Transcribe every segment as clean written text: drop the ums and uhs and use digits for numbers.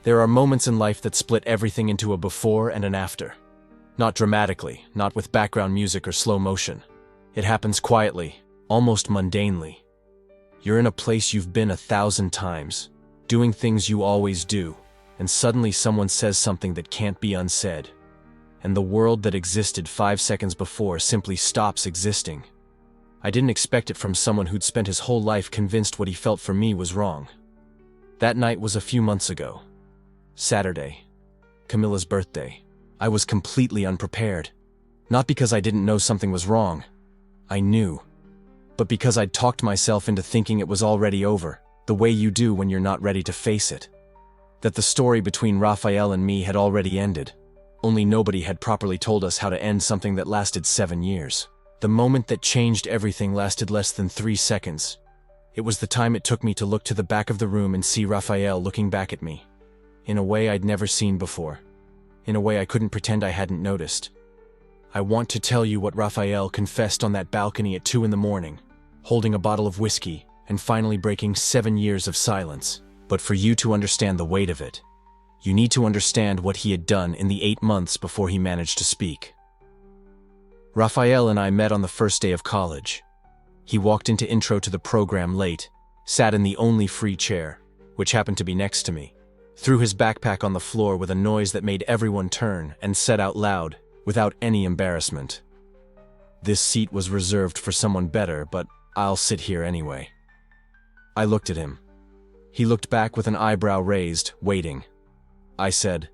There are moments in life that split everything into a before and an after. Not dramatically, not with background music or slow motion. It happens quietly, almost mundanely. You're in a place you've been 1,000 times, doing things you always do, and suddenly someone says something that can't be unsaid. And the world that existed 5 seconds before simply stops existing. I didn't expect it from someone who'd spent his whole life convinced what he felt for me was wrong. That night was a few months ago. Saturday. Camilla's birthday. I was completely unprepared. Not because I didn't know something was wrong. I knew. But because I'd talked myself into thinking it was already over, the way you do when you're not ready to face it. That the story between Raphael and me had already ended. Only nobody had properly told us how to end something that lasted 7 years. The moment that changed everything lasted less than 3 seconds. It was the time it took me to look to the back of the room and see Raphael looking back at me. In a way I'd never seen before. In a way I couldn't pretend I hadn't noticed. I want to tell you what Raphael confessed on that balcony at 2 in the morning, holding a bottle of whiskey and finally breaking 7 years of silence. But for you to understand the weight of it, you need to understand what he had done in the 8 months before he managed to speak. Raphael and I met on the first day of college. He walked into intro to the program late, sat in the only free chair, which happened to be next to me, threw his backpack on the floor with a noise that made everyone turn, and said out loud, without any embarrassment, "This seat was reserved for someone better, but I'll sit here anyway." I looked at him. He looked back with an eyebrow raised, waiting. I said,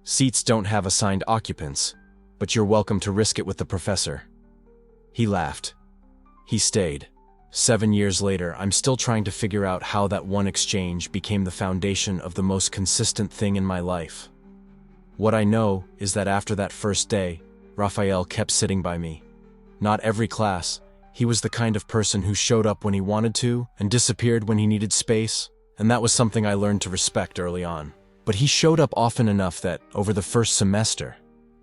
"Seats don't have assigned occupants, but you're welcome to risk it with the professor." He laughed. He stayed. 7 years later, I'm still trying to figure out how that one exchange became the foundation of the most consistent thing in my life. What I know is that after that first day, Raphael kept sitting by me. Not every class. He was the kind of person who showed up when he wanted to and disappeared when he needed space, and that was something I learned to respect early on. But he showed up often enough that, over the first semester,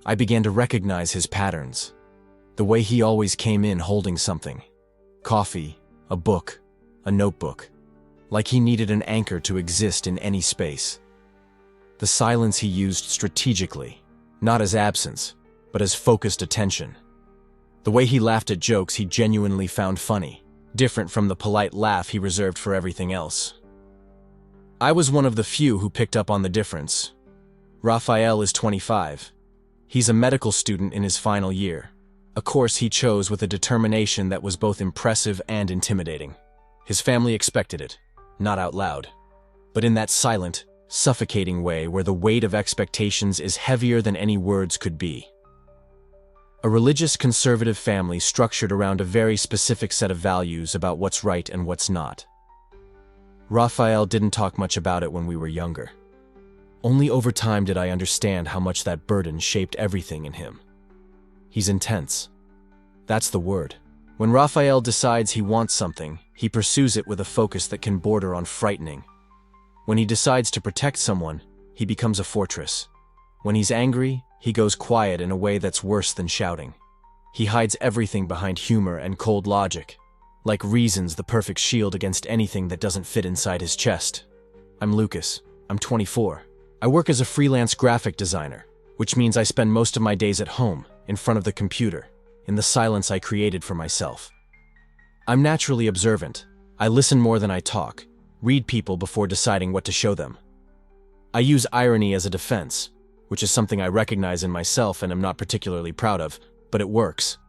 I began to recognize his patterns. The way he always came in holding something. Coffee, a book, a notebook. Like he needed an anchor to exist in any space. The silence he used strategically, not as absence, but as focused attention. The way he laughed at jokes he genuinely found funny, different from the polite laugh he reserved for everything else. I was one of the few who picked up on the difference. Raphael is 25. He's a medical student in his final year, a course he chose with a determination that was both impressive and intimidating. His family expected it, not out loud, but in that silent, suffocating way where the weight of expectations is heavier than any words could be. A religious conservative family structured around a very specific set of values about what's right and what's not. Raphael didn't talk much about it when we were younger. Only over time did I understand how much that burden shaped everything in him. He's intense. That's the word. When Raphael decides he wants something, he pursues it with a focus that can border on frightening. When he decides to protect someone, he becomes a fortress. When he's angry, he goes quiet in a way that's worse than shouting. He hides everything behind humor and cold logic. Like reason's the perfect shield against anything that doesn't fit inside his chest. I'm Lucas. I'm 24. I work as a freelance graphic designer, which means I spend most of my days at home, in front of the computer, in the silence I created for myself. I'm naturally observant. I listen more than I talk, read people before deciding what to show them. I use irony as a defense, which is something I recognize in myself and am not particularly proud of, but it works.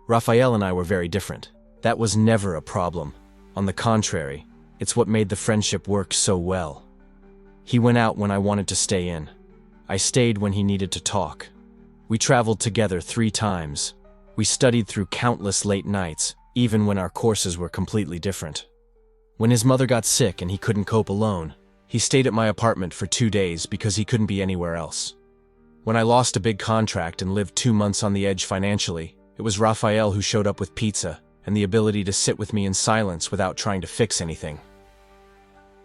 Raphael and I were very different. That was never a problem. On the contrary, it's what made the friendship work so well. He went out when I wanted to stay in. I stayed when he needed to talk. We traveled together 3 times. We studied through countless late nights, even when our courses were completely different. When his mother got sick and he couldn't cope alone, he stayed at my apartment for 2 days because he couldn't be anywhere else. When I lost a big contract and lived 2 months on the edge financially, it was Raphael who showed up with pizza and the ability to sit with me in silence without trying to fix anything.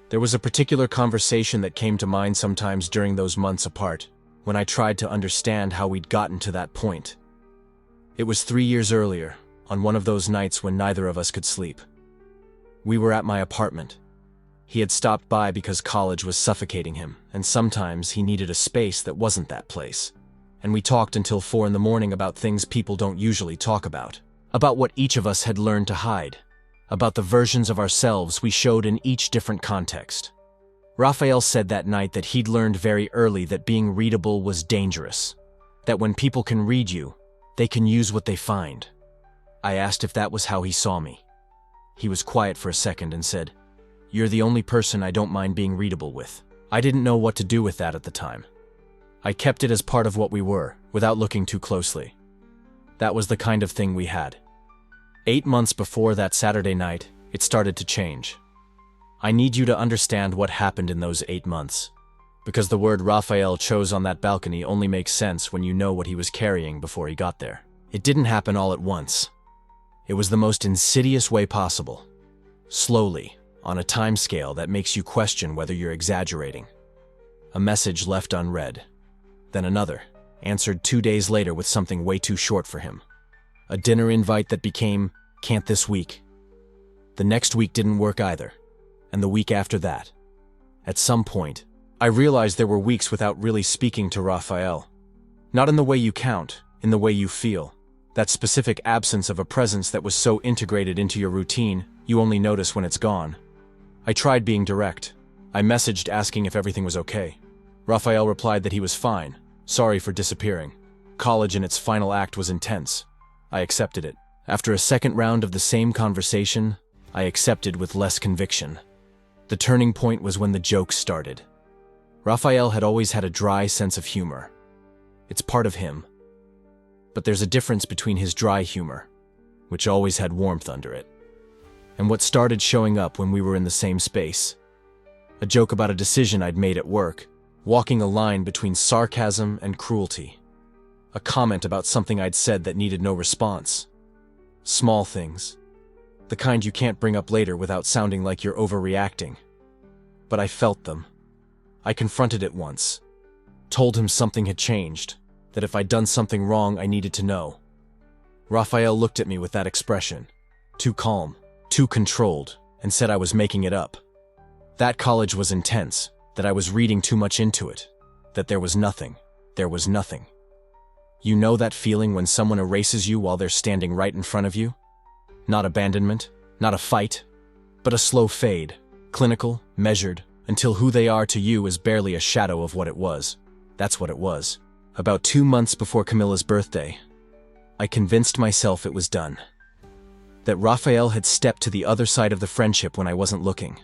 There was a particular conversation that came to mind sometimes during those months apart, when I tried to understand how we'd gotten to that point. It was 3 years earlier, on one of those nights when neither of us could sleep. We were at my apartment. He had stopped by because college was suffocating him, and sometimes he needed a space that wasn't that place. And we talked until 4 in the morning about things people don't usually talk about what each of us had learned to hide, about the versions of ourselves we showed in each different context. Raphael said that night that he'd learned very early that being readable was dangerous, that when people can read you, they can use what they find. I asked if that was how he saw me. He was quiet for a second and said, "You're the only person I don't mind being readable with." I didn't know what to do with that at the time. I kept it as part of what we were, without looking too closely. That was the kind of thing we had. 8 months before that Saturday night, it started to change. I need you to understand what happened in those 8 months, because the word Raphael chose on that balcony only makes sense when you know what he was carrying before he got there. It didn't happen all at once. It was the most insidious way possible. Slowly, on a time scale that makes you question whether you're exaggerating. A message left unread. Then another, answered 2 days later with something way too short for him. A dinner invite that became, "Can't this week." The next week didn't work either, and the week after that. At some point, I realized there were weeks without really speaking to Raphael. Not in the way you count, in the way you feel. That specific absence of a presence that was so integrated into your routine, you only notice when it's gone. I tried being direct. I messaged asking if everything was okay. Raphael replied that he was fine, sorry for disappearing. College in its final act was intense. I accepted it. After a second round of the same conversation, I accepted with less conviction. The turning point was when the jokes started. Raphael had always had a dry sense of humor. It's part of him. But there's a difference between his dry humor, which always had warmth under it, and what started showing up when we were in the same space. A joke about a decision I'd made at work, walking a line between sarcasm and cruelty. A comment about something I'd said that needed no response. Small things. The kind you can't bring up later without sounding like you're overreacting. But I felt them. I confronted it once. Told him something had changed, that if I'd done something wrong I needed to know. Raphael looked at me with that expression. Too calm, too controlled, and said I was making it up. That college was intense, that I was reading too much into it, that there was nothing. You know that feeling when someone erases you while they're standing right in front of you? Not abandonment, not a fight, but a slow fade, clinical, measured, until who they are to you is barely a shadow of what it was. That's what it was. About 2 months before Camilla's birthday, I convinced myself it was done. That Raphael had stepped to the other side of the friendship when I wasn't looking.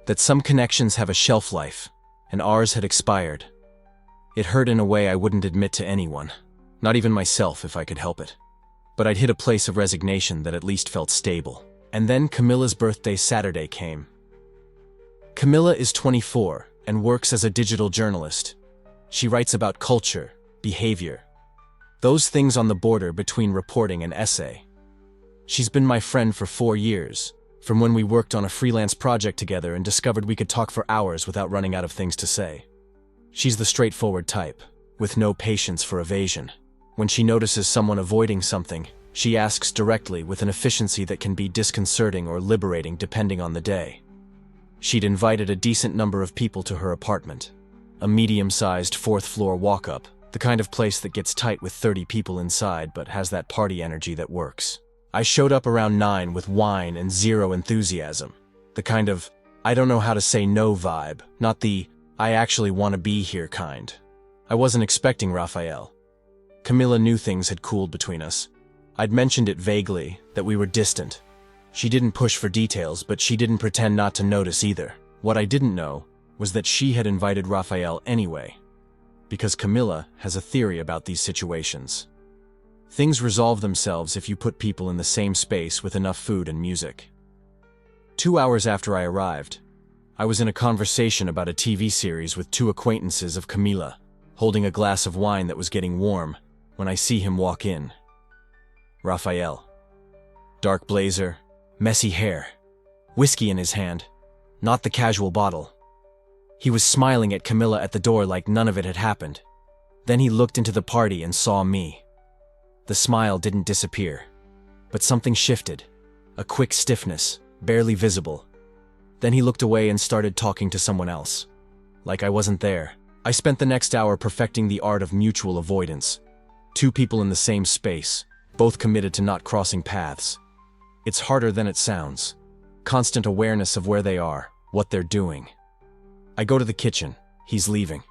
That some connections have a shelf life, and ours had expired. It hurt in a way I wouldn't admit to anyone, not even myself if I could help it. But I'd hit a place of resignation that at least felt stable. And then Camilla's birthday Saturday came. Camilla is 24 and works as a digital journalist. She writes about culture, behavior, those things on the border between reporting and essay. She's been my friend for 4 years, from when we worked on a freelance project together and discovered we could talk for hours without running out of things to say. She's the straightforward type, with no patience for evasion. When she notices someone avoiding something, she asks directly with an efficiency that can be disconcerting or liberating depending on the day. She'd invited a decent number of people to her apartment, a medium-sized 4th-floor walk-up, the kind of place that gets tight with 30 people inside but has that party energy that works. I showed up around 9 with wine and zero enthusiasm, the kind of I don't know how to say no vibe, not the I actually want to be here kind. I wasn't expecting Raphael. Camilla knew things had cooled between us. I'd mentioned it vaguely, that we were distant. She didn't push for details, but she didn't pretend not to notice either. What I didn't know was that she had invited Raphael anyway, because Camilla has a theory about these situations. Things resolve themselves if you put people in the same space with enough food and music. 2 hours after I arrived, I was in a conversation about a TV series with 2 acquaintances of Camilla, holding a glass of wine that was getting warm, when I see him walk in. Raphael. Dark blazer, messy hair, whiskey in his hand, not the casual bottle. He was smiling at Camilla at the door like none of it had happened. Then he looked into the party and saw me. The smile didn't disappear, but something shifted, a quick stiffness, barely visible. Then he looked away and started talking to someone else. Like I wasn't there. I spent the next hour perfecting the art of mutual avoidance. Two people in the same space, both committed to not crossing paths. It's harder than it sounds. Constant awareness of where they are, what they're doing. I go to the kitchen. He's leaving.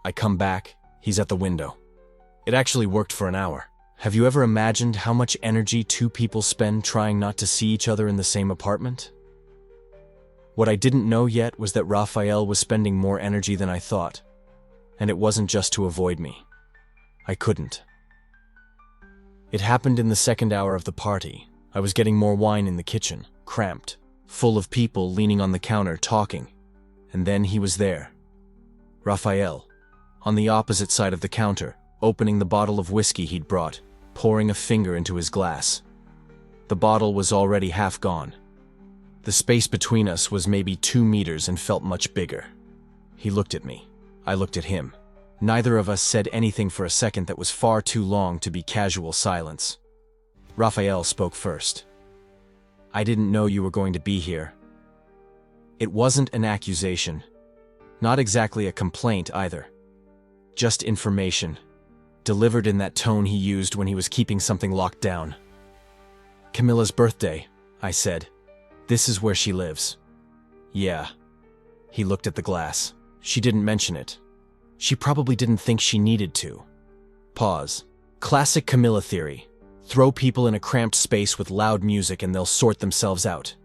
I come back. He's at the window. It actually worked for an hour. Have you ever imagined how much energy two people spend trying not to see each other in the same apartment? What I didn't know yet was that Raphael was spending more energy than I thought. And it wasn't just to avoid me. I couldn't. It happened in the second hour of the party. I was getting more wine in the kitchen, cramped, full of people leaning on the counter talking. And then he was there. Raphael, on the opposite side of the counter, opening the bottle of whiskey he'd brought, pouring a finger into his glass. The bottle was already half gone. The space between us was maybe 2 meters and felt much bigger. He looked at me. I looked at him. Neither of us said anything for a second that was far too long to be casual silence. Raphael spoke first. I didn't know you were going to be here. It wasn't an accusation. Not exactly a complaint either. Just information, delivered in that tone he used when he was keeping something locked down. Camilla's birthday, I said. This is where she lives. Yeah. He looked at the glass. She didn't mention it. She probably didn't think she needed to. Pause. Classic Camilla theory. Throw people in a cramped space with loud music and they'll sort themselves out.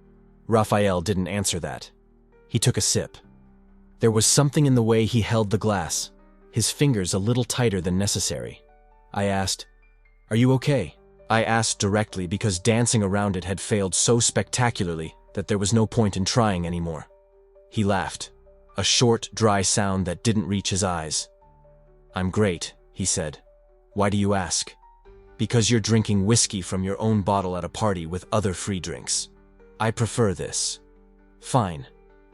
Raphael didn't answer that. He took a sip. There was something in the way he held the glass, his fingers a little tighter than necessary. I asked, "Are you okay?" I asked directly because dancing around it had failed so spectacularly that there was no point in trying anymore. He laughed, a short, dry sound that didn't reach his eyes. "I'm great," he said. "Why do you ask?" "Because you're drinking whiskey from your own bottle at a party with other free drinks. I prefer this." "Fine.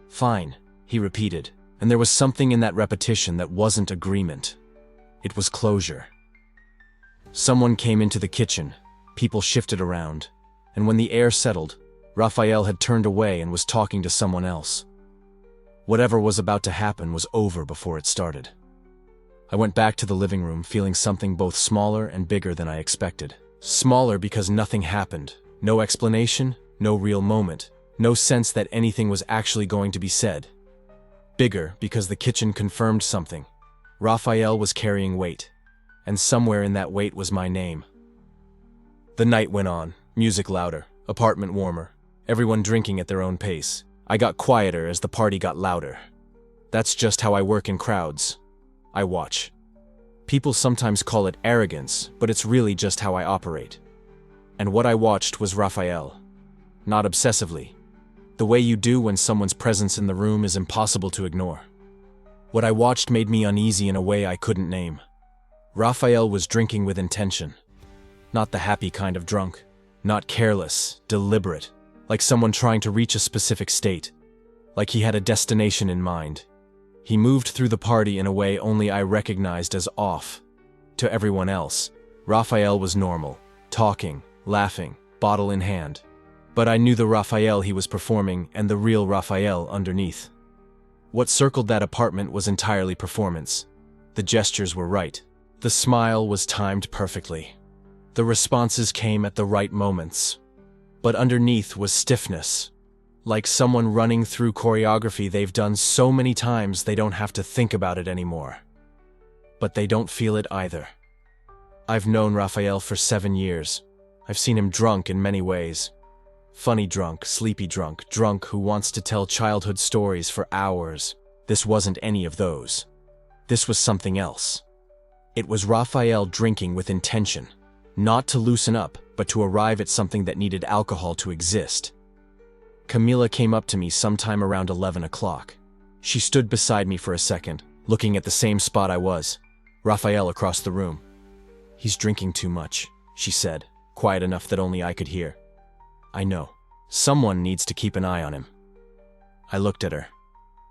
Fine," he repeated, and there was something in that repetition that wasn't agreement. It was closure. Someone came into the kitchen, people shifted around, and when the air settled, Raphael had turned away and was talking to someone else. Whatever was about to happen was over before it started. I went back to the living room feeling something both smaller and bigger than I expected. Smaller because nothing happened, no explanation, no real moment, no sense that anything was actually going to be said. Bigger because the kitchen confirmed something. Raphael was carrying weight, and somewhere in that weight was my name. The night went on, music louder, apartment warmer, everyone drinking at their own pace. I got quieter as the party got louder. That's just how I work in crowds. I watch. People sometimes call it arrogance, but it's really just how I operate. And what I watched was Raphael. Not obsessively. The way you do when someone's presence in the room is impossible to ignore. What I watched made me uneasy in a way I couldn't name. Raphael was drinking with intention. Not the happy kind of drunk. Not careless, deliberate, like someone trying to reach a specific state. Like he had a destination in mind. He moved through the party in a way only I recognized as off. To everyone else, Raphael was normal, talking, laughing, bottle in hand. But I knew the Raphael he was performing and the real Raphael underneath. What circled that apartment was entirely performance. The gestures were right. The smile was timed perfectly. The responses came at the right moments. But underneath was stiffness. Like someone running through choreography they've done so many times they don't have to think about it anymore. But they don't feel it either. I've known Raphael for 7 years. I've seen him drunk in many ways. Funny drunk, sleepy drunk, drunk who wants to tell childhood stories for hours. This wasn't any of those. This was something else. It was Raphael drinking with intention. Not to loosen up, but to arrive at something that needed alcohol to exist. Camilla came up to me sometime around 11 o'clock. She stood beside me for a second, looking at the same spot I was. Raphael across the room. "He's drinking too much," she said, quiet enough that only I could hear. "I know. Someone needs to keep an eye on him." I looked at her.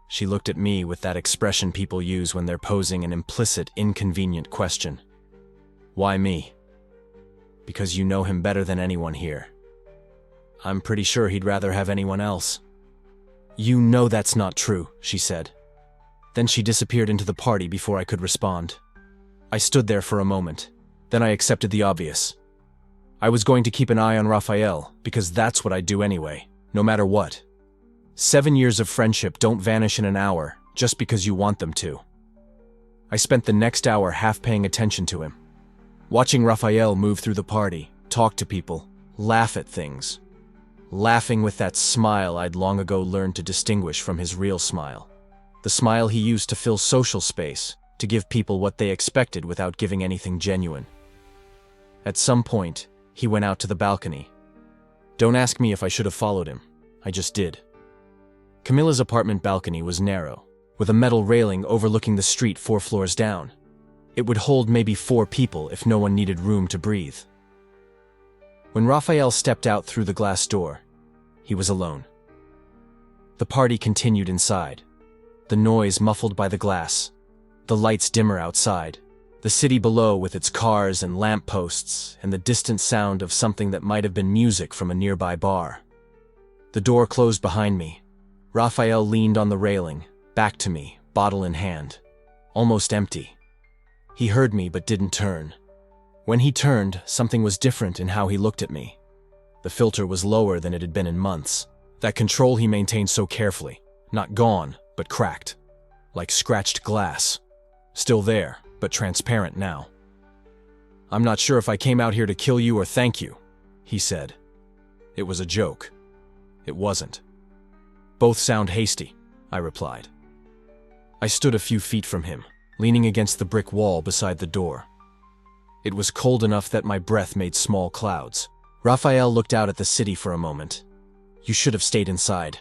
She looked at me with that expression people use when they're posing an implicit, inconvenient question. "Why me?" "Because you know him better than anyone here." "I'm pretty sure he'd rather have anyone else." You know that's not true, she said. Then she disappeared into the party before I could respond. I stood there for a moment. Then I accepted the obvious. I was going to keep an eye on Raphael, because that's what I do anyway, no matter what. 7 years of friendship don't vanish in an hour just because you want them to. I spent the next hour half paying attention to him, watching Raphael move through the party, talk to people, laugh at things. Laughing with that smile I'd long ago learned to distinguish from his real smile. The smile he used to fill social space, to give people what they expected without giving anything genuine. At some point, he went out to the balcony. Don't ask me if I should have followed him. I just did. Camilla's apartment balcony was narrow, with a metal railing overlooking the street 4 floors down. It would hold maybe 4 people if no one needed room to breathe. When Raphael stepped out through the glass door, he was alone. The party continued inside, the noise muffled by the glass, the lights dimmer outside, the city below with its cars and lampposts, and the distant sound of something that might have been music from a nearby bar. The door closed behind me. Raphael leaned on the railing, back to me, bottle in hand, almost empty. He heard me but didn't turn. When he turned, something was different in how he looked at me. The filter was lower than it had been in months. That control he maintained so carefully, not gone, but cracked, like scratched glass. Still there, but transparent now. I'm not sure if I came out here to kill you or thank you, he said. It was a joke. It wasn't. Both sound hasty, I replied. I stood a few feet from him, leaning against the brick wall beside the door. It was cold enough that my breath made small clouds. Raphael looked out at the city for a moment. You should have stayed inside.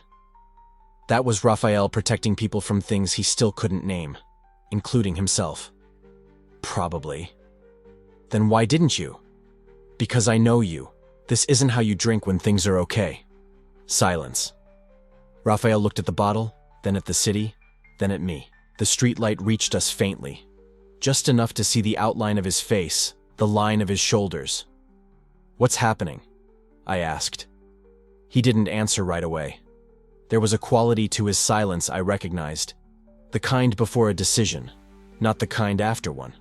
That was Raphael protecting people from things he still couldn't name, including himself. Probably. Then why didn't you? Because I know you. This isn't how you drink when things are okay. Silence. Raphael looked at the bottle, then at the city, then at me. The streetlight reached us faintly, just enough to see the outline of his face, the line of his shoulders. What's happening? I asked. He didn't answer right away. There was a quality to his silence I recognized, the kind before a decision, not the kind after one.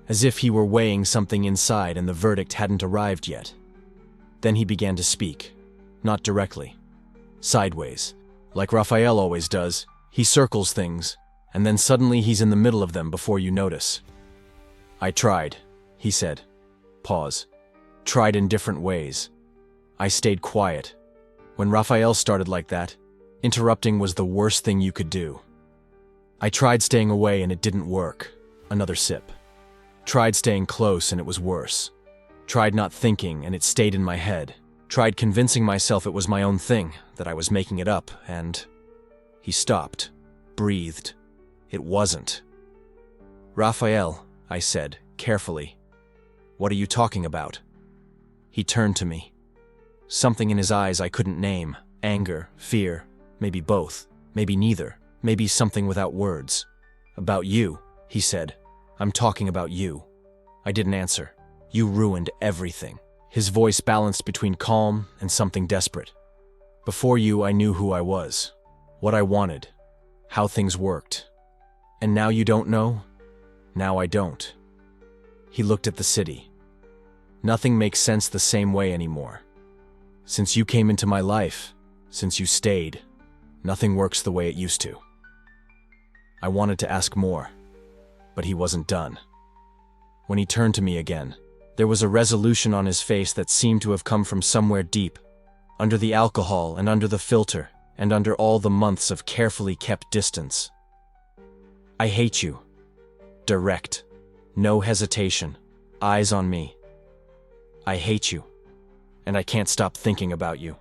As if he were weighing something inside and the verdict hadn't arrived yet. Then he began to speak, not directly. Sideways. Like Raphael always does, he circles things, and then suddenly he's in the middle of them before you notice. I tried, he said. Pause. Tried in different ways. I stayed quiet. When Raphael started like that, interrupting was the worst thing you could do. I tried staying away and it didn't work. Another sip. Tried staying close and it was worse. Tried not thinking and it stayed in my head. Tried convincing myself it was my own thing, that I was making it up, and... He stopped, breathed. It wasn't. Raphael, I said, carefully. What are you talking about? He turned to me. Something in his eyes I couldn't name. Anger, fear, maybe both, maybe neither, maybe something without words. About you, he said. I'm talking about you. I didn't answer. You ruined everything. His voice balanced between calm and something desperate. Before you, I knew who I was, what I wanted, how things worked. And now you don't know? Now I don't. He looked at the city. Nothing makes sense the same way anymore. Since you came into my life, since you stayed, nothing works the way it used to. I wanted to ask more, but he wasn't done. When he turned to me again, there was a resolution on his face that seemed to have come from somewhere deep, under the alcohol and under the filter, and under all the months of carefully kept distance. I hate you. Direct. No hesitation. Eyes on me. I hate you. And I can't stop thinking about you.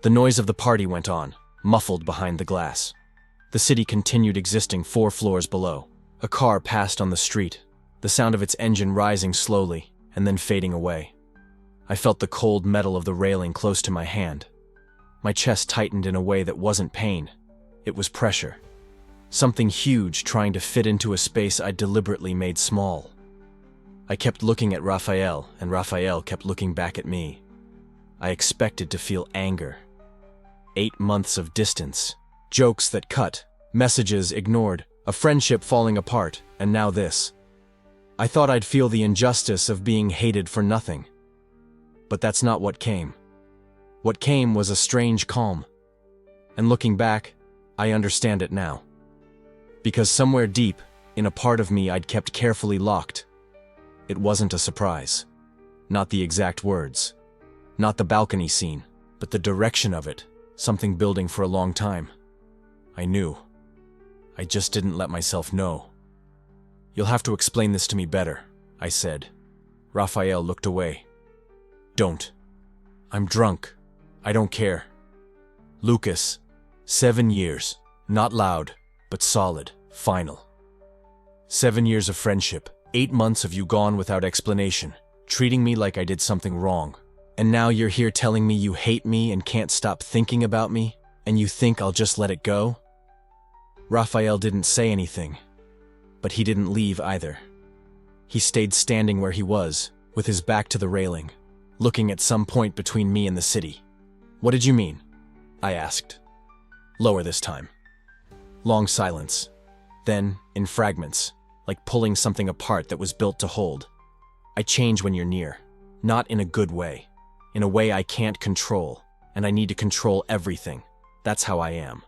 The noise of the party went on, muffled behind the glass. The city continued existing 4 floors below. A car passed on the street, the sound of its engine rising slowly and then fading away. I felt the cold metal of the railing close to my hand. My chest tightened in a way that wasn't pain. It was pressure. Something huge trying to fit into a space I deliberately made small. I kept looking at Raphael, and Raphael kept looking back at me. I expected to feel anger. 8 months of distance. Jokes that cut, messages ignored, a friendship falling apart, and now this. I thought I'd feel the injustice of being hated for nothing. But that's not what came. What came was a strange calm. And looking back, I understand it now. Because somewhere deep, in a part of me I'd kept carefully locked, it wasn't a surprise. Not the exact words. Not the balcony scene, but the direction of it, something building for a long time. I knew. I just didn't let myself know. "You'll have to explain this to me better," I said. Raphael looked away. "Don't. I'm drunk. I don't care." "Lucas, 7 years. Not loud, but solid, final. 7 years of friendship, 8 months of you gone without explanation, treating me like I did something wrong. And now you're here telling me you hate me and can't stop thinking about me, and you think I'll just let it go?" Raphael didn't say anything, but he didn't leave either. He stayed standing where he was, with his back to the railing, looking at some point between me and the city. "What did you mean?" I asked. Lower this time. Long silence. Then, in fragments, like pulling something apart that was built to hold. "I change when you're near. Not in a good way. In a way I can't control, and I need to control everything. That's how I am.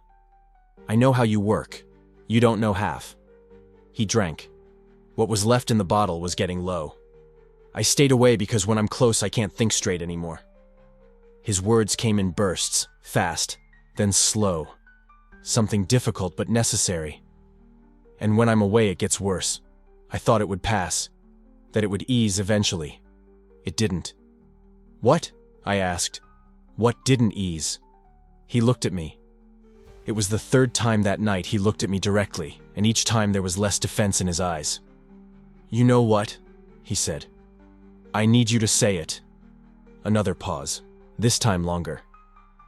I know how you work. You don't know half." He drank. What was left in the bottle was getting low. "I stayed away because when I'm close I can't think straight anymore." His words came in bursts, fast, then slow. Something difficult but necessary. "And when I'm away it gets worse. I thought it would pass, that it would ease eventually. It didn't." "What?" I asked. "What didn't ease?" He looked at me. It was the third time that night he looked at me directly, and each time there was less defense in his eyes. "You know what?" he said. "I need you to say it." Another pause, this time longer.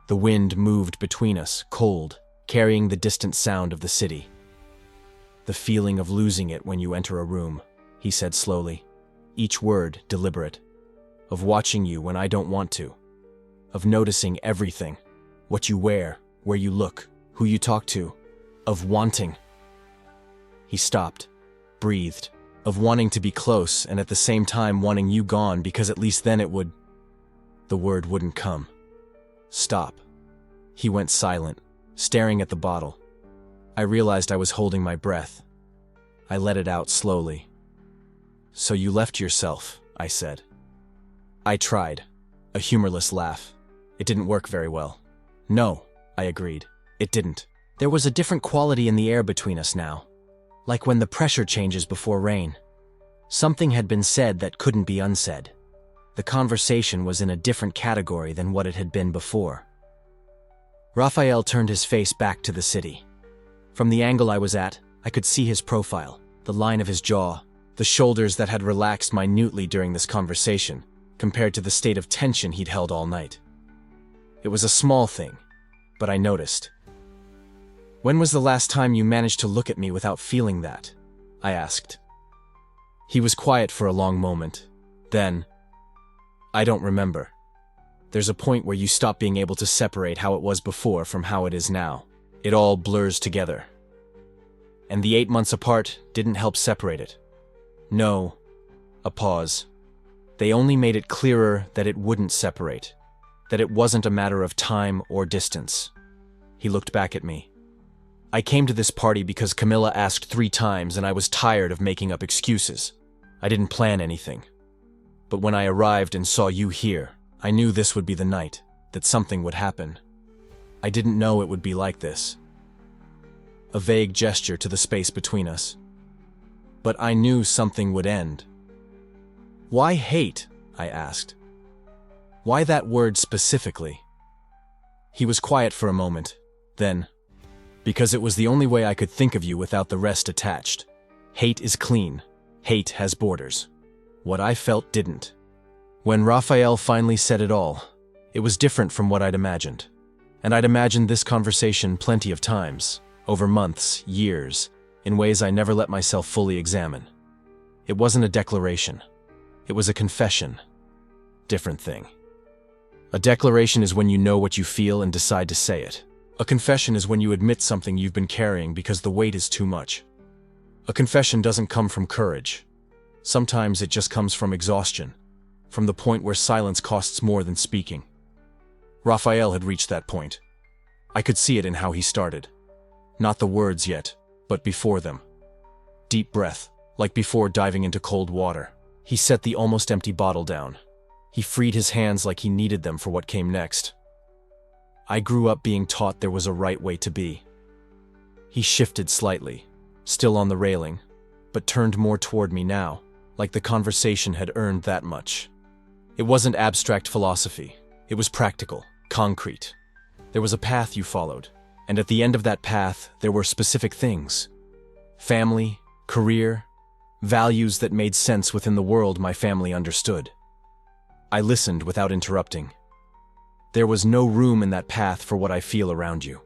The wind moved between us, cold, carrying the distant sound of the city. "The feeling of losing it when you enter a room," he said slowly, each word deliberate. "Of watching you when I don't want to. Of noticing everything, what you wear, where you look, who you talk to. Of wanting." He stopped, breathed. "Of wanting to be close and at the same time wanting you gone because at least then it would..." The word wouldn't come. "Stop." He went silent, staring at the bottle. I realized I was holding my breath. I let it out slowly. "So you left yourself," I said. I tried. A humorless laugh. It didn't work very well. "No," I agreed. "It didn't." There was a different quality in the air between us now. Like when the pressure changes before rain. Something had been said that couldn't be unsaid. The conversation was in a different category than what it had been before. Raphael turned his face back to the city. From the angle I was at, I could see his profile, the line of his jaw, the shoulders that had relaxed minutely during this conversation, compared to the state of tension he'd held all night. It was a small thing, but I noticed. "When was the last time you managed to look at me without feeling that?" I asked. He was quiet for a long moment. Then, "I don't remember. There's a point where you stop being able to separate how it was before from how it is now. It all blurs together. And the 8 months apart didn't help separate it. No." A pause. "They only made it clearer that it wouldn't separate, that it wasn't a matter of time or distance." He looked back at me. "I came to this party because Camilla asked 3 times and I was tired of making up excuses. I didn't plan anything. But when I arrived and saw you here, I knew this would be the night, that something would happen. I didn't know it would be like this." A vague gesture to the space between us. "But I knew something would end." "Why hate?" I asked. "Why that word specifically?" He was quiet for a moment. Then, "Because it was the only way I could think of you without the rest attached. Hate is clean. Hate has borders. What I felt didn't." When Raphael finally said it all, it was different from what I'd imagined. And I'd imagined this conversation plenty of times, over months, years, in ways I never let myself fully examine. It wasn't a declaration. It was a confession. Different thing. A declaration is when you know what you feel and decide to say it. A confession is when you admit something you've been carrying because the weight is too much. A confession doesn't come from courage. Sometimes it just comes from exhaustion, from the point where silence costs more than speaking. Raphael had reached that point. I could see it in how he started. Not the words yet, but before them. Deep breath, like before diving into cold water. He set the almost empty bottle down. He freed his hands like he needed them for what came next. I grew up being taught there was a right way to be. He shifted slightly, still on the railing, but turned more toward me now, like the conversation had earned that much. It wasn't abstract philosophy. It was practical, concrete. There was a path you followed, and at the end of that path, there were specific things. Family, career, values that made sense within the world my family understood. I listened without interrupting. There was no room in that path for what I feel around you.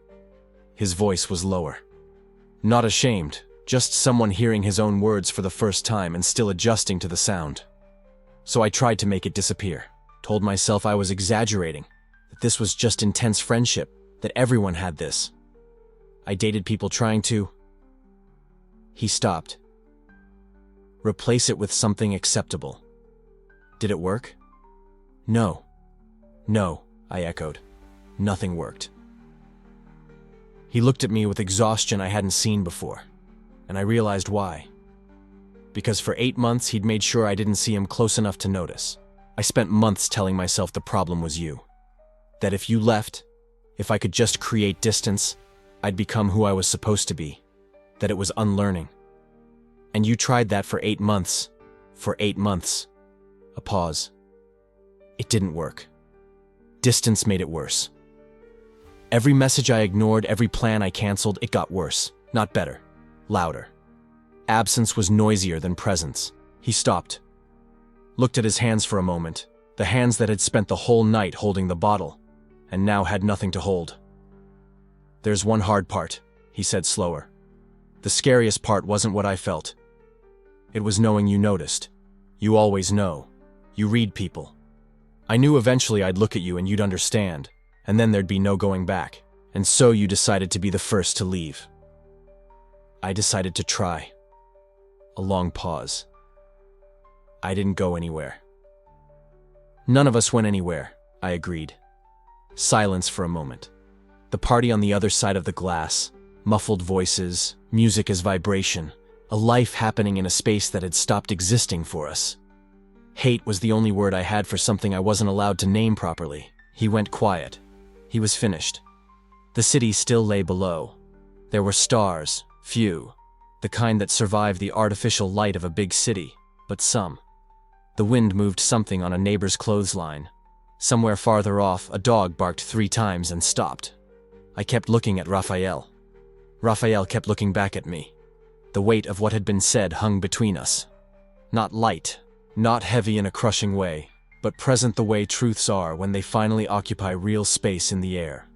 His voice was lower. Not ashamed, just someone hearing his own words for the first time and still adjusting to the sound. So I tried to make it disappear, told myself I was exaggerating, that this was just intense friendship, that everyone had this. I dated people trying to... He stopped. Replace it with something acceptable. Did it work? No. No, I echoed. Nothing worked. He looked at me with exhaustion I hadn't seen before, and I realized why. Because for 8 months he'd made sure I didn't see him close enough to notice. I spent months telling myself the problem was you. That if you left, if I could just create distance, I'd become who I was supposed to be. That it was unlearning. And you tried that for 8 months. For 8 months. A pause. It didn't work. Distance made it worse. Every message I ignored, every plan I canceled, it got worse, not better, louder. Absence was noisier than presence. He stopped. Looked at his hands for a moment, the hands that had spent the whole night holding the bottle, and now had nothing to hold. There's one hard part, he said slower. The scariest part wasn't what I felt. It was knowing you noticed. You always know. You read people. I knew eventually I'd look at you and you'd understand, and then there'd be no going back. And so you decided to be the first to leave. I decided to try. A long pause. I didn't go anywhere. None of us went anywhere, I agreed. Silence for a moment. The party on the other side of the glass, muffled voices, music as vibration, a life happening in a space that had stopped existing for us. Hate was the only word I had for something I wasn't allowed to name properly. He went quiet. He was finished. The city still lay below. There were stars, few, the kind that survive the artificial light of a big city, but some. The wind moved something on a neighbor's clothesline. Somewhere farther off, a dog barked 3 times and stopped. I kept looking at Raphael. Raphael kept looking back at me. The weight of what had been said hung between us. Not light, not heavy in a crushing way, but present the way truths are when they finally occupy real space in the air.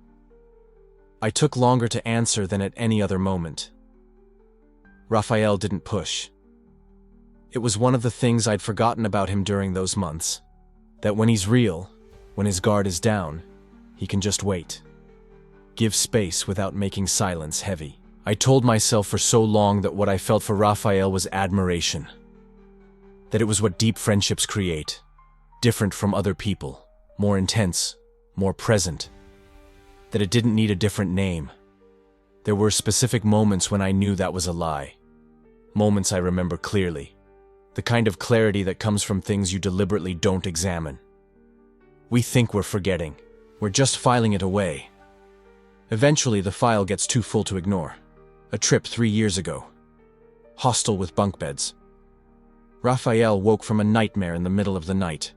I took longer to answer than at any other moment. Raphael didn't push. It was one of the things I'd forgotten about him during those months. That when he's real, when his guard is down, he can just wait. Give space without making silence heavy. I told myself for so long that what I felt for Raphael was admiration. That it was what deep friendships create. Different from other people, more intense, more present. That it didn't need a different name. There were specific moments when I knew that was a lie. Moments I remember clearly. The kind of clarity that comes from things you deliberately don't examine. We think we're forgetting. We're just filing it away. Eventually the file gets too full to ignore. A trip 3 years ago. Hostel with bunk beds. Raphael woke from a nightmare in the middle of the night.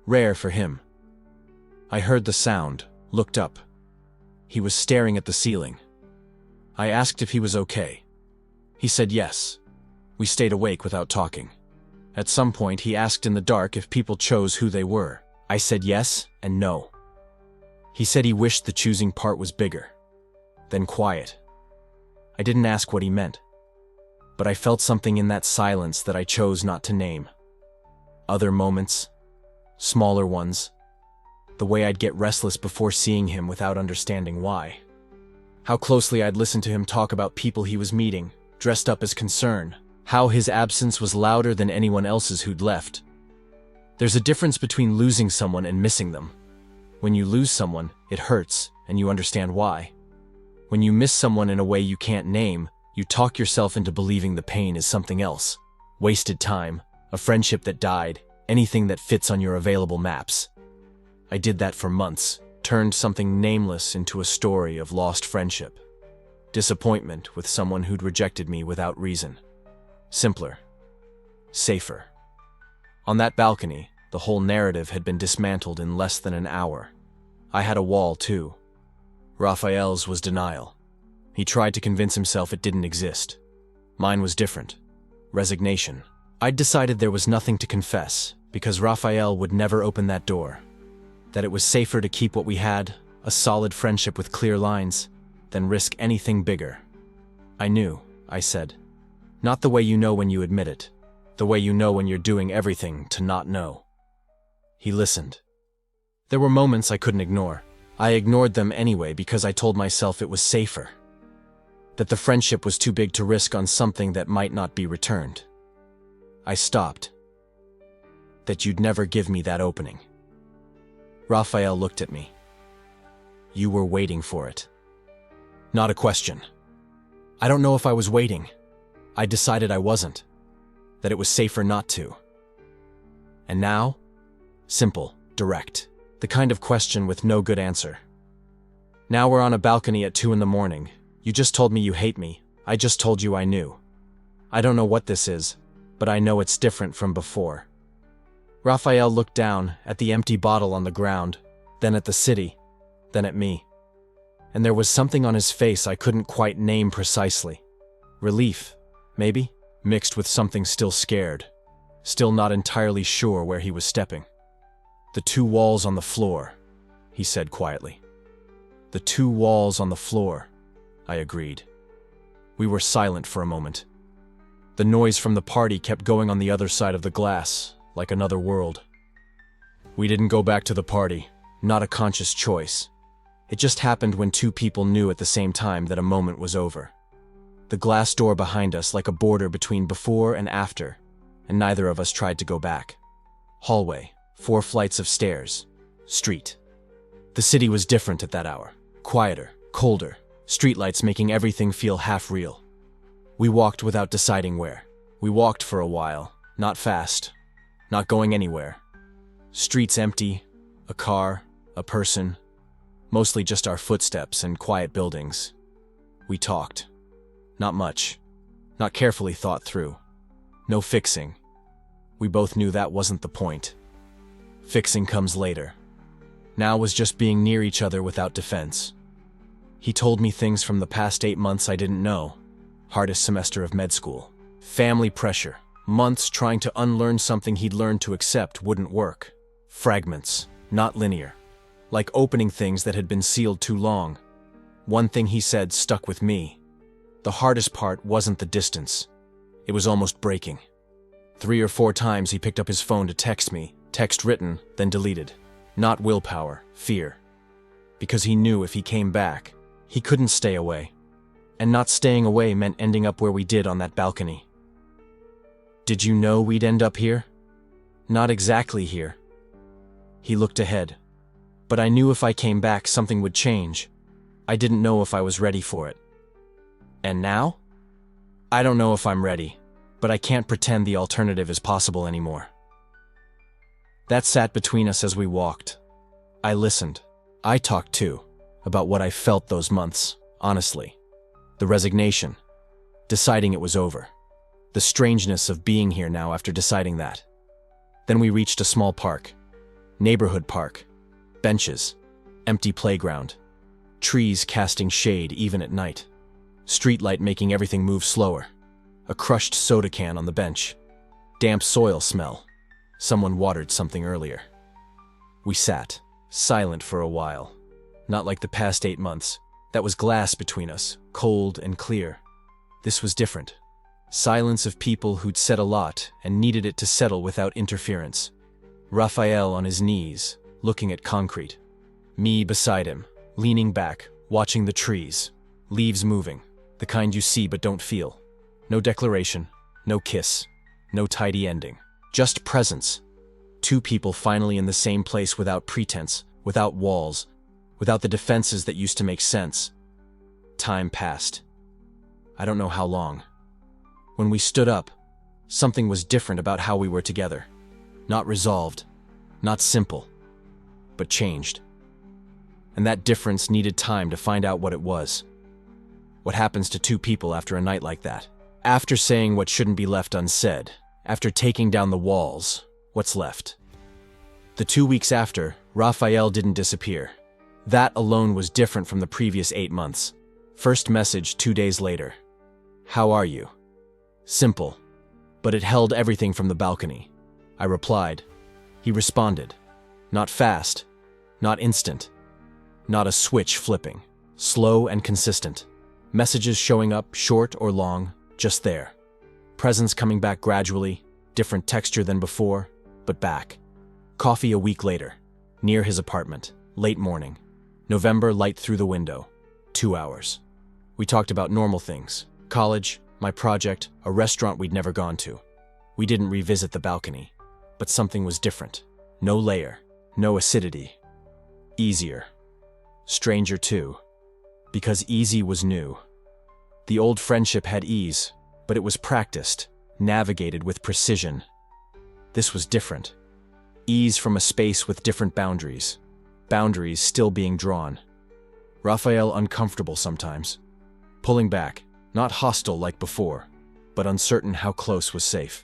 Rare for him. I heard the sound, looked up. He was staring at the ceiling. I asked if he was okay. He said yes. We stayed awake without talking. At some point he asked in the dark if people chose who they were. I said yes and no. He said he wished the choosing part was bigger. Then quiet. I didn't ask what he meant. But I felt something in that silence that I chose not to name. Other moments, smaller ones, The way I'd get restless before seeing him without understanding why. How closely I'd listen to him talk about people he was meeting, dressed up as concern. How his absence was louder than anyone else's who'd left. There's a difference between losing someone and missing them. When you lose someone, it hurts, and you understand why. When you miss someone in a way you can't name, you talk yourself into believing the pain is something else. Wasted time, a friendship that died, anything that fits on your available maps. I did that for months, turned something nameless into a story of lost friendship. Disappointment with someone who'd rejected me without reason. Simpler. Safer. On that balcony, the whole narrative had been dismantled in less than an hour. I had a wall, too. Raphael's was denial. He tried to convince himself it didn't exist. Mine was different. Resignation. I'd decided there was nothing to confess, because Raphael would never open that door. That it was safer to keep what we had, a solid friendship with clear lines, than risk anything bigger. I knew, I said. Not the way you know when you admit it. The way you know when you're doing everything to not know. He listened. There were moments I couldn't ignore. I ignored them anyway because I told myself it was safer. That the friendship was too big to risk on something that might not be returned. I stopped. That you'd never give me that opening. Raphael looked at me. You were waiting for it. Not a question. I don't know if I was waiting. I decided I wasn't. That it was safer not to. And now? Simple, direct. The kind of question with no good answer. Now we're on a balcony at 2 a.m. You just told me you hate me. I just told you I knew. I don't know what this is, but I know it's different from before. Raphael looked down at the empty bottle on the ground, then at the city, then at me. And there was something on his face I couldn't quite name precisely. Relief, maybe? Mixed with something still scared, still not entirely sure where he was stepping. The 2 walls on the floor, he said quietly. The 2 walls on the floor, I agreed. We were silent for a moment. The noise from the party kept going on the other side of the glass, like another world. We didn't go back to the party, not a conscious choice. It just happened when 2 people knew at the same time that a moment was over. The glass door behind us like a border between before and after, and neither of us tried to go back. Hallway, 4 flights of stairs, street. The city was different at that hour, quieter, colder, streetlights making everything feel half real. We walked without deciding where. We walked for a while, not fast, not going anywhere. Streets empty, a car, a person, mostly just our footsteps and quiet buildings. We talked. Not much. Not carefully thought through. No fixing. We both knew that wasn't the point. Fixing comes later. Now was just being near each other without defense. He told me things from the past 8 months I didn't know. Hardest semester of med school. Family pressure. Months trying to unlearn something he'd learned to accept wouldn't work. Fragments, not linear. Like opening things that had been sealed too long. One thing he said stuck with me. The hardest part wasn't the distance. It was almost breaking. 3 or 4 times he picked up his phone to text me, text written, then deleted. Not willpower, fear. Because he knew if he came back, he couldn't stay away. And not staying away meant ending up where we did on that balcony. Did you know we'd end up here? Not exactly here. He looked ahead. But I knew if I came back, something would change. I didn't know if I was ready for it. And now? I don't know if I'm ready, but I can't pretend the alternative is possible anymore. That sat between us as we walked. I listened. I talked too, about what I felt those months, honestly. The resignation. Deciding it was over. The strangeness of being here now after deciding that. Then we reached a small park. Neighborhood park. Benches. Empty playground. Trees casting shade even at night. Streetlight making everything move slower. A crushed soda can on the bench. Damp soil smell. Someone watered something earlier. We sat, silent for a while. Not like the past 8 months. That was glass between us, cold and clear. This was different. Silence of people who'd said a lot and needed it to settle without interference. Raphael on his knees, looking at concrete. Me beside him, leaning back, watching the trees, leaves moving, the kind you see but don't feel. No declaration, no kiss, no tidy ending. Just presence. Two people finally in the same place without pretense, without walls, without the defenses that used to make sense. Time passed. I don't know how long. When we stood up, something was different about how we were together. Not resolved, not simple, but changed. And that difference needed time to find out what it was. What happens to two people after a night like that? After saying what shouldn't be left unsaid, after taking down the walls, what's left? The 2 weeks after, Raphael didn't disappear. That alone was different from the previous 8 months. First message 2 days later. How are you? Simple, but it held everything from the balcony. I replied. He responded. Not fast, not instant, not a switch flipping. Slow and consistent. Messages showing up, short or long, just there. Presence coming back gradually, different texture than before, but back. Coffee a week later, near his apartment, late morning. November light through the window, 2 hours. We talked about normal things, college, my project, a restaurant we'd never gone to. We didn't revisit the balcony, but something was different. No layer, no acidity. Easier. Stranger too, because easy was new. The old friendship had ease, but it was practiced, navigated with precision. This was different. Ease from a space with different boundaries. Boundaries still being drawn. Raphael uncomfortable sometimes. Pulling back, not hostile like before, but uncertain how close was safe.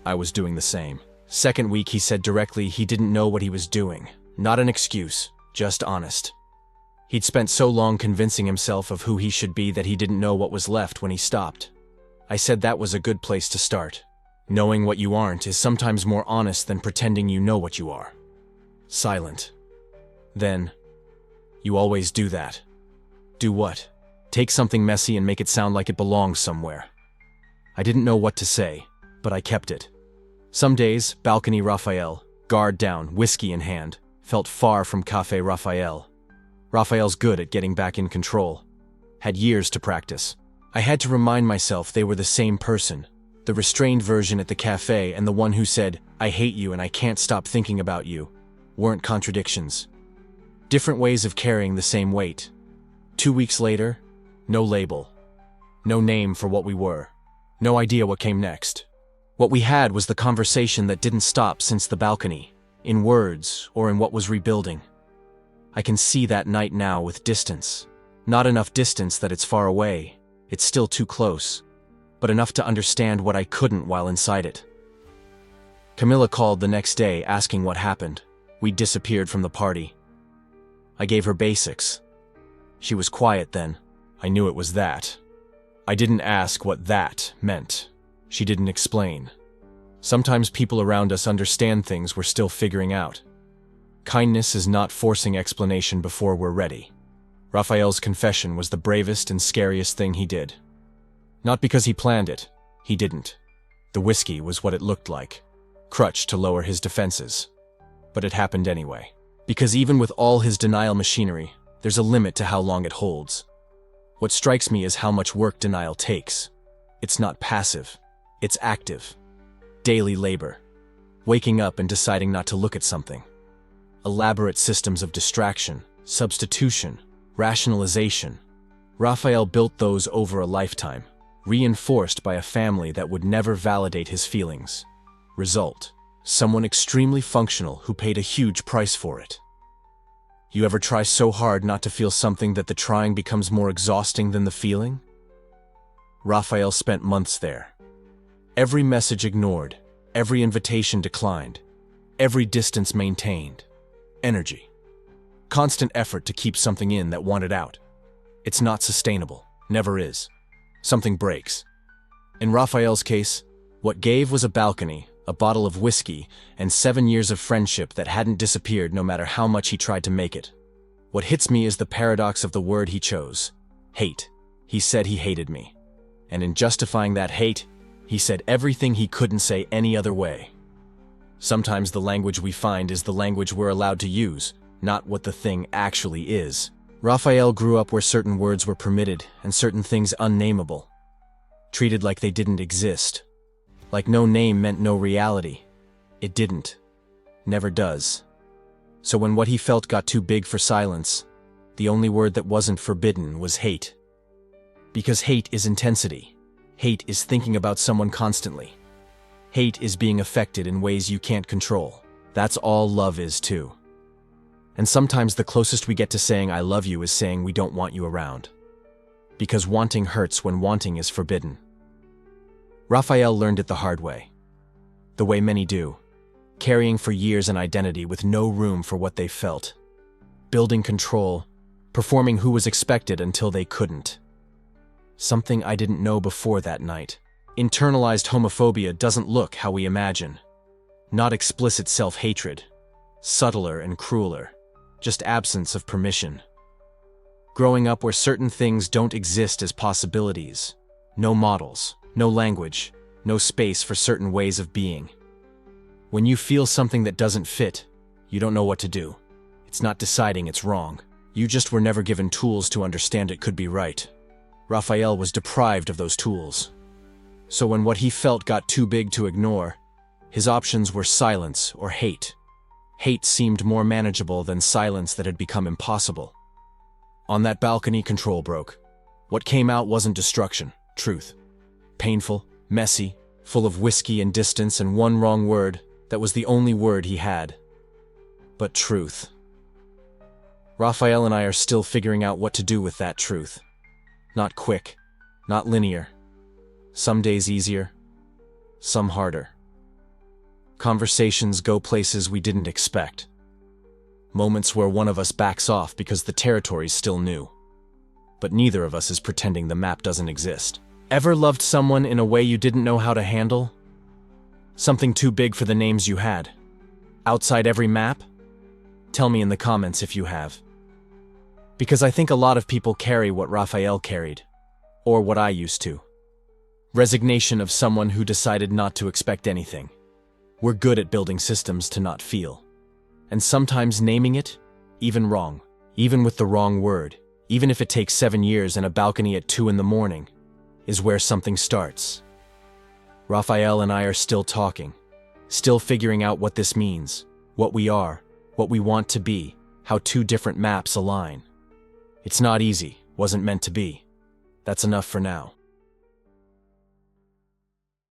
I was doing the same. Second week he said directly he didn't know what he was doing. Not an excuse, just honest. He'd spent so long convincing himself of who he should be that he didn't know what was left when he stopped. I said that was a good place to start. Knowing what you aren't is sometimes more honest than pretending you know what you are. Silent. Then, you always do that. Do what? Take something messy and make it sound like it belongs somewhere. I didn't know what to say, but I kept it. Some days, balcony Raphael, guard down, whiskey in hand, felt far from Café Raphael. Raphael's good at getting back in control. Had years to practice. I had to remind myself they were the same person. The restrained version at the cafe and the one who said, I hate you and I can't stop thinking about you, weren't contradictions. Different ways of carrying the same weight. 2 weeks later, no label. No name for what we were. No idea what came next. What we had was the conversation that didn't stop since the balcony, in words or in what was rebuilding. I can see that night now with distance. Not enough distance that it's far away. It's still too close. But enough to understand what I couldn't while inside it. Camilla called the next day asking what happened. We'd disappeared from the party. I gave her basics. She was quiet then. I knew it was that. I didn't ask what that meant. She didn't explain. Sometimes people around us understand things we're still figuring out. Kindness is not forcing explanation before we're ready. Raphael's confession was the bravest and scariest thing he did. Not because he planned it. He didn't. The whiskey was what it looked like. Crutch to lower his defenses. But it happened anyway. Because even with all his denial machinery, there's a limit to how long it holds. What strikes me is how much work denial takes. It's not passive. It's active. Daily labor. Waking up and deciding not to look at something. Elaborate systems of distraction, substitution, rationalization. Raphael built those over a lifetime, reinforced by a family that would never validate his feelings. Result: someone extremely functional who paid a huge price for it. You ever try so hard not to feel something that the trying becomes more exhausting than the feeling? Raphael spent months there. Every message ignored, every invitation declined, every distance maintained. Energy. Constant effort to keep something in that wanted out. It's not sustainable. Never is. Something breaks. In Raphael's case, what gave was a balcony, a bottle of whiskey, and 7 years of friendship that hadn't disappeared no matter how much he tried to make it. What hits me is the paradox of the word he chose. Hate. He said he hated me. And in justifying that hate, he said everything he couldn't say any other way. Sometimes the language we find is the language we're allowed to use, not what the thing actually is. Raphael grew up where certain words were permitted and certain things unnameable, treated like they didn't exist. Like no name meant no reality. It didn't. Never does. So when what he felt got too big for silence, the only word that wasn't forbidden was hate. Because hate is intensity. Hate is thinking about someone constantly. Hate is being affected in ways you can't control. That's all love is too. And sometimes the closest we get to saying I love you is saying we don't want you around. Because wanting hurts when wanting is forbidden. Raphael learned it the hard way. The way many do. Carrying for years an identity with no room for what they felt. Building control, performing who was expected until they couldn't. Something I didn't know before that night. Internalized homophobia doesn't look how we imagine. Not explicit self-hatred. Subtler and crueler. Just absence of permission. Growing up where certain things don't exist as possibilities. No models, no language, no space for certain ways of being. When you feel something that doesn't fit, you don't know what to do. It's not deciding it's wrong. You just were never given tools to understand it could be right. Raphael was deprived of those tools. So when what he felt got too big to ignore, his options were silence or hate. Hate seemed more manageable than silence that had become impossible. On that balcony, control broke. What came out wasn't destruction, truth. Painful, messy, full of whiskey and distance and one wrong word that was the only word he had. But truth. Raphael and I are still figuring out what to do with that truth. Not quick, not linear. Some days easier, some harder. Conversations go places we didn't expect. Moments where one of us backs off because the territory's still new. But neither of us is pretending the map doesn't exist. Ever loved someone in a way you didn't know how to handle? Something too big for the names you had? Outside every map? Tell me in the comments if you have. Because I think a lot of people carry what Raphael carried. Or what I used to. Resignation of someone who decided not to expect anything. We're good at building systems to not feel. And sometimes naming it, even wrong. Even with the wrong word. Even if it takes 7 years and a balcony at 2 in the morning. Is where something starts. Raphael and I are still talking. Still figuring out what this means. What we are. What we want to be. How two different maps align. It's not easy. Wasn't meant to be. That's enough for now.